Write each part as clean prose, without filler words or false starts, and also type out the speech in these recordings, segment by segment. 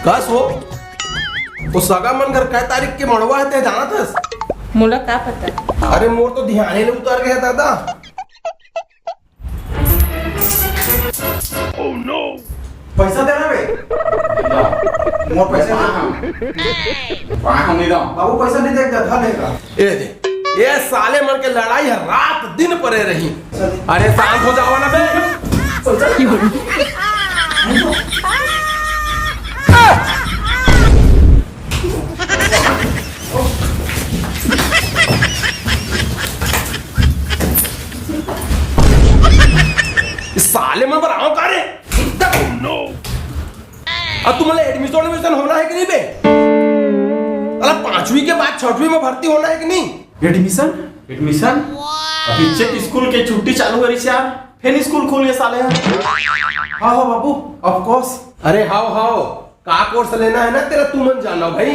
कस हो वो सगा मन घर कै तारीख के मड़वा है ते जाना थस? मोला का पता। अरे मोर तो ध्यान ही उतार गया दादा। ओह नो पैसा देना बे मोर पैसा हम नहीं दो बाबू पैसा नहीं देगा था लेगा ए दे ये साले मन के लड़ाई है रात दिन परे रही। अरे शांत हो जाओ ना बे। साले में बराव करे नो अब तुम्हारे एडमिशन होना है कि नहीं बे? अला 5वीं के बाद 6वीं में भर्ती होना है कि नहीं? एडमिशन अभी चेक स्कूल के छुट्टी चालू करी से यार फिर स्कूल खोल गए साले हाँ हाँ बाबू ऑफ कोर्स। अरे हाओ का कोर्स लेना है ना तेरा तुम मन जानो भाई।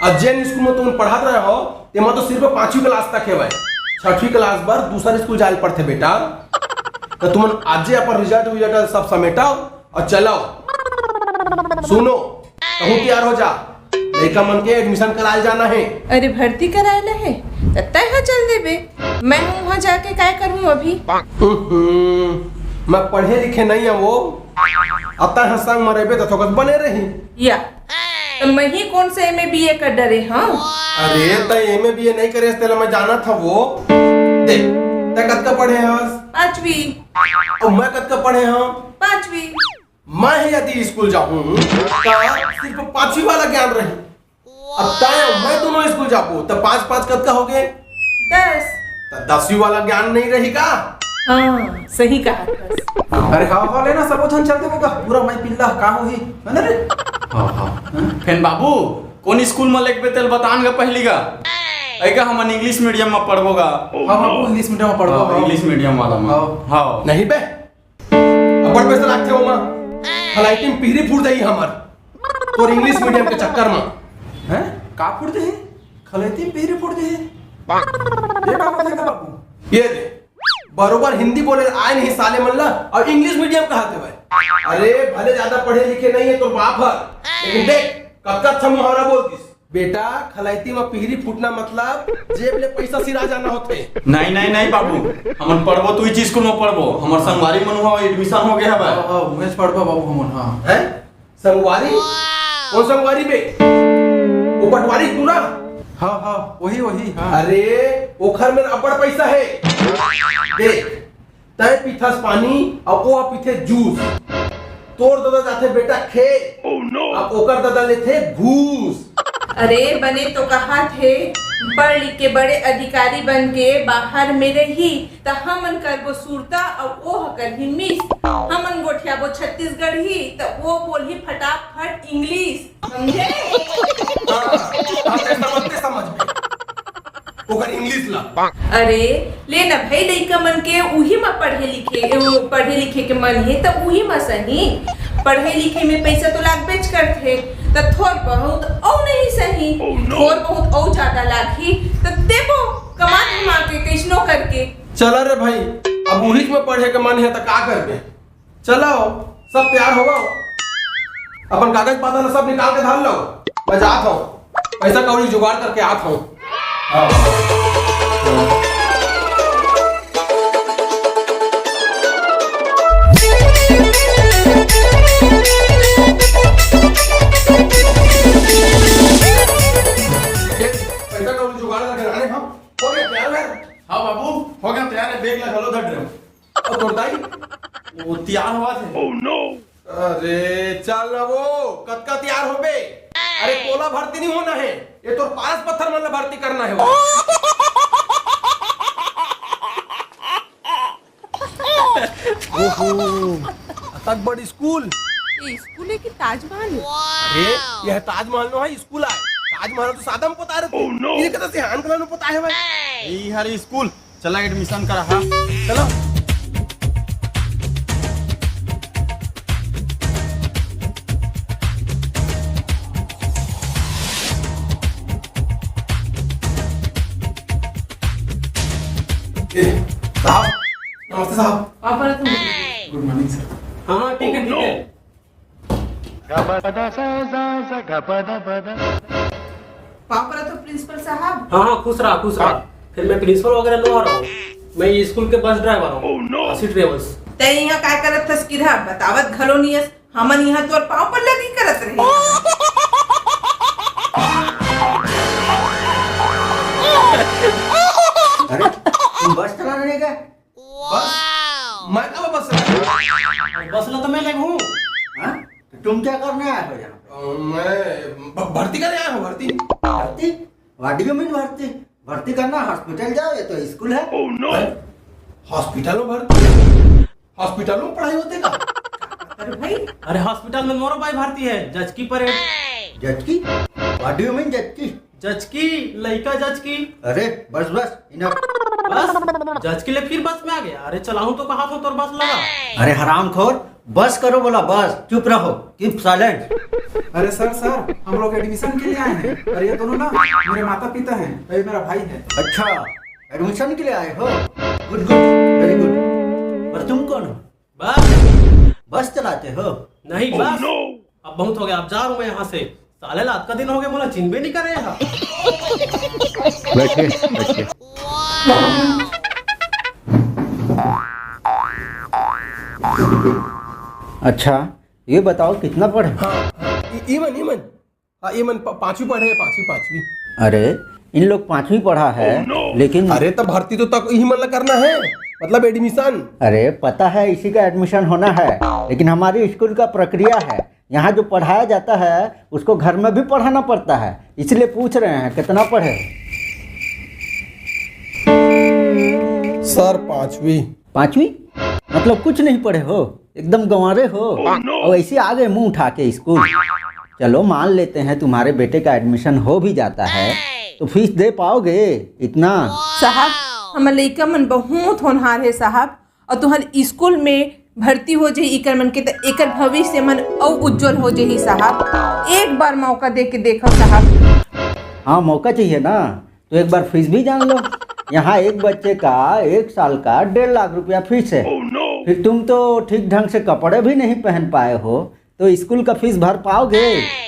अब जैन स्कूल में तुम पढ़ात रहे हो ते में तो सिर्फ 5वीं क्लास तक है भाई। 6वीं क्लास पर दूसरा स्कूल जाए पड़ते बेटा। तो तुम आज अपन रिजल्ट सब समेटाओ और चलाओ। सुनो कहूँ तैयार हो जा लड़का मन के एडमिशन कराए जाना है। अरे भर्ती करायला है तय हाँ चल दे बे। मैं वहाँ जाके क्या करूँ अभी? मैं पढ़े लिखे नहीं है वो अतः हंसंग मरेबे तो थोकत बने रही या तो मैं ही कौन से एमए बीए कर डरे। हाँ अरे तो एमए बीए नहीं करे तेरा मैं जाना था वो। देख तय कद का पढ़े हंस? 5वीं। और मैं कद का पढ़े हाँ? 5वीं। मैं यदि स्कूल जाऊँ तो सिर्फ 5वीं वाला ज्ञान रही। अब तय मैं दोनों स्कूल जाऊँ तो 5 कद का हो गए 10। तो 10वीं वाला ज्ञान नहीं रहेगा। हाँ सही कहा। अरे हाँ लेना सब जन चलते होगा पूरा मैं पिल्ला का हो ही है ना रे। फिर बाबू कौन स्कूल में लेके तेल बतान गा पहली गा ऐका हम इंग्लिश मीडियम में पढ़बोगा। हाँ बाबू इंग्लिश मीडियम में पढ़बो इंग्लिश मीडियम वाला में हाँ नहीं बे अपन पैसा रखते हो मां फ्लाइट में पीरी फूट गई हमर तो इंग्लिश मीडियम के चक्कर में हैं का फुट दे खलेती पेरी फुट दे ये का मतलब है बाबू? ये दे बरोबर हिंदी बोले आए नहीं साले मल्ला और इंग्लिश मीडियम कहते भाई। अरे भले ज्यादा पढ़े लिखे नहीं है तो बाप है लेकिन देख कब अच्छा मुहावरा बोलतीस बेटा खलाइती में पीरी फूटना मतलब जेब ले पैसा सिरा जाना होते। नहीं बाबू हमन पढ़बो तू इस स्कूल में पढ़बो हमर संगवारी मन हुआ एडमिशन हो गया है भाई। हां उमेश पढ़बो बाबू हमन। हां हैं संगवारी कौन संगवारी बे? वो पटवारी पूरा हाँ वही हाँ। अरे ओखर में अब्बड़ पैसा है। देख तय पीथास पानी और वो पीथे जूस तोड़ दादा जाते बेटा खे अब ओकर दादा लेते घूस। अरे बने तो कहा थे पढ़ लिख के बड़े अधिकारी बन के बाहर में रही तो हमन करबो सुरता और वो कर ही मिस। हमन गोठियाबो छत्तीसगढ़ ही तो वो बोली फटाफट इंग्लिश समझे। समझ ओकर इंग्लिश ला। अरे ले ना भाई लइका मन के उही में पढ़े लिखे के मन है तो उही में सही। पढ़े लिखे में पैसा तो लागबेच करथे तो थोड़ बहुत और नहीं सही थोड़ बहुत और ज्यादा लागी तो देबो कमा के कैसनो करके। चला रे भाई अब उन्हीं में पढ़े के मन है तो का करबे। चलो सब तैयार हो गओ अपन कागज पत्र सब निकाल के धर लो मैं जात हूँ पैसा कौड़ी जुगाड़ करके आत हूँ। पैसा कौड़ी जुगाड़ करके आने हम हो गया तैयार है। हाँ बाबू हो गया तैयार है बैग लगा लो धर रहे और तोड़दाई वो तैयार हुआ थे। अरे चल ना वो कद का तैयार हो बे। अरे कोला भर्ती नहीं होना है ये तो 5 पत्थर मतलब भर्ती करना है वो। तक बड़ी स्कूल स्कूल है कि ताजमहल? अरे यह ताजमहल नो है स्कूल है ताजमहल तो सादा में पता है ये कहता से हान कलर में पता है भाई। यही हर स्कूल चला एडमिशन करा। हाँ चलो साहब नमस्ते साहब। पापा तुम गुड मॉर्निंग सर। हाँ ठीक है ठीक है। पाव करा तो प्रिंसिपल साहब। हाँ हाँ, खुश रहा खुश रहा। फिर मैं प्रिंसिपल वगैरह लो आ रहा हूँ। मैं ये स्कूल के बस ड्राइवर हूँ, आशी ट्रेवल्स। ते यहाँ काय करत थस किरा बतावत घलो नियस हमन यहाँ तोर पाव पर लगी करत रहे। अरे तुम बस चला रहे क्या? बस मैं कब बस बस ला तो मैं ले हूँ। हाँ? तो तुम क्या करने आए हो यहाँ पे? मैं भर्ती करने आया हूँ। भर्ती भर्ती? व्हाट डू यू मीन भर्ती? भर्ती करना हॉस्पिटल जाओ, ये तो स्कूल है। हॉस्पिटल में भर्ती? हॉस्पिटल में पढ़ाई होते का? अरे भाई अरे हॉस्पिटल में मोरो भाई भर्ती है, जज की परेड। जज की? व्हाट डू यू मीन जज की? जज की, लड़का जज की। अरे बस बस इनफ। बस जज के लिए फिर बस में आ गया। अरे चलाऊं तो कहा था तोर बस लगा। अरे हरामखोर, बस करो बोला बस, चुप रहो, कीप साइलेंट। अरे सर हम लोग एडमिशन के लिए आए हैं और ये दोनों ना मेरे माता पिता हैं, ये मेरा भाई है। अच्छा, एडमिशन के लिए आए हो? Good good, very good. और तुम कौन हो? बस चलाते हो? नहीं बस अब बहुत हो गया, अब जा रहा हूँ मैं यहाँ से। साले रात का दिन हो गया, मुझे चिन्ह भी नहीं कर रहे यहाँ। बैठिए बैठिए। अच्छा ये बताओ कितना पढ़े? ईमन पांचवी पढ़े है, पांचवी। अरे इन लोग 5वीं पढ़ा है लेकिन अरे तब भर्ती तो तक ही मतलब करना है, मतलब एडमिशन। अरे पता है इसी का एडमिशन होना है, लेकिन हमारी स्कूल का प्रक्रिया है, यहाँ जो पढ़ाया जाता है उसको घर में भी पढ़ाना पड़ता है, इसलिए पूछ रहे हैं कितना पढ़े। सर पांचवी। मतलब कुछ नहीं पढ़े हो, एकदम गंवारे हो और ऐसे आ गए मुंह उठा के स्कूल। चलो मान लेते हैं तुम्हारे बेटे का एडमिशन हो भी जाता है तो फीस दे पाओगे इतना? साहब हमारे लइका मन बहुत होनहार है साहब, और तुहर स्कूल में भर्ती हो जाई इकर मन के तो एकर भविष्य मन और उज्जवल हो जाई साहब। एक बार मौका दे के देखो साहब। हाँ मौका चाहिए ना, तो एक बार फीस भी जान लो। यहाँ एक बच्चे का 1 साल का 1.5 लाख रुपया फीस है। फिर तुम तो ठीक ढंग से कपड़े भी नहीं पहन पाए हो, तो स्कूल का फीस भर पाओगे?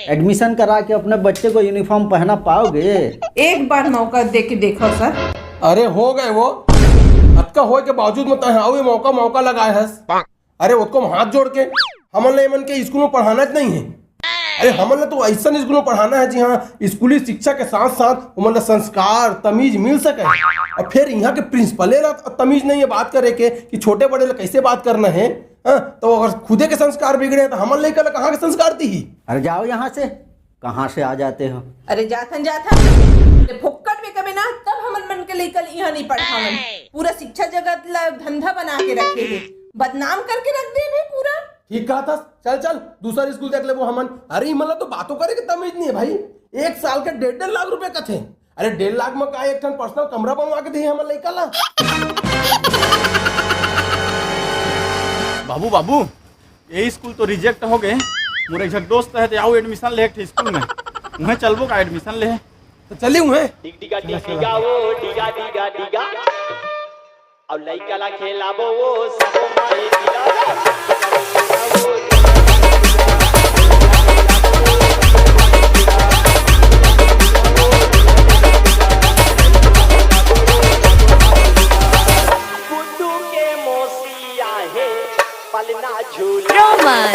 एडमिशन करा के अपने बच्चे को यूनिफॉर्म पहना पाओगे? एक बार मौका दे के देखो सर। अरे हो गए वो अतका हो के बावजूद मत ये मौका लगाए हस। अरे उसको हाथ जोड़ के हमन ले मन के स्कूल में पढ़ाना नहीं है। अरे हमन तो ऐसा स्कूल में पढ़ाना है जी हाँ, स्कूली शिक्षा के साथ साथ मतलब संस्कार तमीज मिल सके। और फिर यहाँ के प्रिंसिपले तमीज नहीं है बात करे के कि छोटे बड़े लोग कैसे बात करना है। तो अगर खुदे के संस्कार बिगड़े तो हमन लेकर कहाँ के संस्कार दी ही। अरे जाओ यहाँ से, कहाँ से आ जाते हो? अरे जाथन फुक्कट में कभी ना, तब हमन मन के लेकर यहाँ नहीं पढ़ावन। पूरा शिक्षा जगत ला धंधा बना के रखे है, बदनाम करके रख दे भाई पूरा। ठीक कहा था, चल दूसरा स्कूल देख ले वो हमन। अरे मतलब तो बातों करे के तमीज नहीं है भाई। 1 साल के 1.5 लाख रुपए का थे। अरे 1.5 लाख में का एक ठन पर्सनल कमरा बनवा के दी हमन लइका ला। बाबू ये स्कूल तो रिजेक्ट हो गए। मोरे एक दोस्त है तो आओ एडमिशन ले एक स्कूल में, उन्हें चलबो का एडमिशन ले। तो चली हूँ डिगा डिगा वो डिगा डिगा डिगा और लइका ला खेलाबो वो सब माई दिला। Roman